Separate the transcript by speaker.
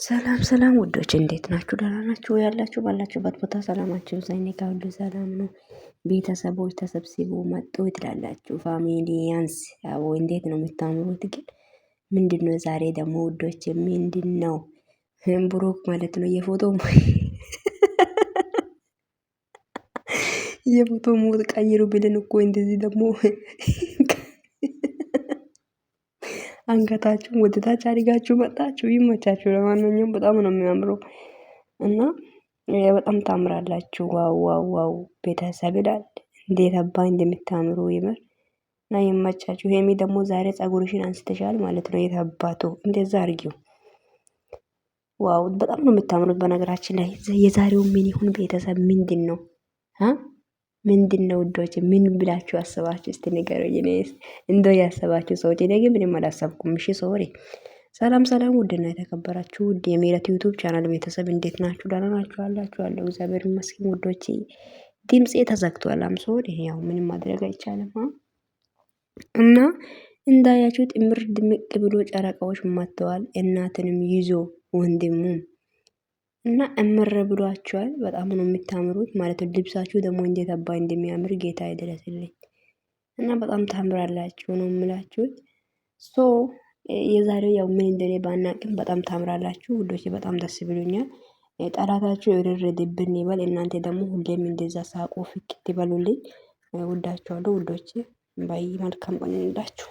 Speaker 1: ሰላም ሰላም ውዶች እንዴት ናችሁ? ደህና ናችሁ ያላችሁ ባላችሁበት ቦታ ሰላማችሁ ይብዛ። እኔ ጋር ሁሉ ሰላም ነው። ቤተሰቦች ተሰብስቦ መጡ ትላላችሁ ፋሚሊያንስ አዎ እንዴት ነው የምታምሩት? ግን ምንድነው ዛሬ ደግሞ ውዶች ምንድነው? ብሩክ ማለት ነው የፎቶ ሞድ ቀይሩ ብለን እኮ እንደዚህ ደግሞ አንገታችሁን ወደታች አድርጋችሁ መጣችሁ። ይመቻችሁ። ለማንኛውም በጣም ነው የሚያምረው እና በጣም ታምራላችሁ። ዋው ዋው ዋው ቤተሰብ ይላል እንዴት አባ እንደምታምሩ ይመር እና ይመቻችሁ። ሄሚ ደግሞ ዛሬ ፀጉርሽን አንስተሻል ማለት ነው። የት አባቱ እንደዛ አርጊው። ዋው በጣም ነው የምታምሩት። በነገራችን ላይ የዛሬው ምን ይሁን ቤተሰብ ምንድነው? ምንድነው ውዶች ምን ብላችሁ አስባችሁ እስቲ ንገሩኝ። እኔስ እንደው ያሰባችሁ ሰዎች እኔ ግን ምንም አላሰብኩም። እሺ ሶሪ። ሰላም ሰላም፣ ውድና የተከበራችሁ ውድ የሜረት ዩቲዩብ ቻናል ቤተሰብ እንዴት ናችሁ? ደህና ናችሁ? አላችሁ እግዚአብሔር ይመስገን ውዶቼ። ድምጼ ተዘግቷል። ሶሪ። ያው ምንም ማድረግ አይቻልም እና እንዳያችሁት እምር ድምቅ ብሎ ጨረቃዎች መጥተዋል። እናትንም ይዞ ወንድሙም እና እምር ብሏቸዋል። በጣም ነው የምታምሩት ማለት ነው። ልብሳችሁ ደግሞ እንዴት አባይ እንደሚያምር ጌታ ይድረስልኝ እና በጣም ታምራላችሁ ነው የምላችሁት። ሶ የዛሬው ያው ምን እንደኔ ባናቅም በጣም ታምራላችሁ ውዶች፣ በጣም ደስ ብሎኛል። ጠላታችሁ የወረደብን ይበል። እናንተ ደግሞ ሁሌም እንደዛ ሳቆ ፍክት ይበሉልኝ። ወዳችኋለሁ ውዶች። ባይ መልካም ቀን ይሁንላችሁ።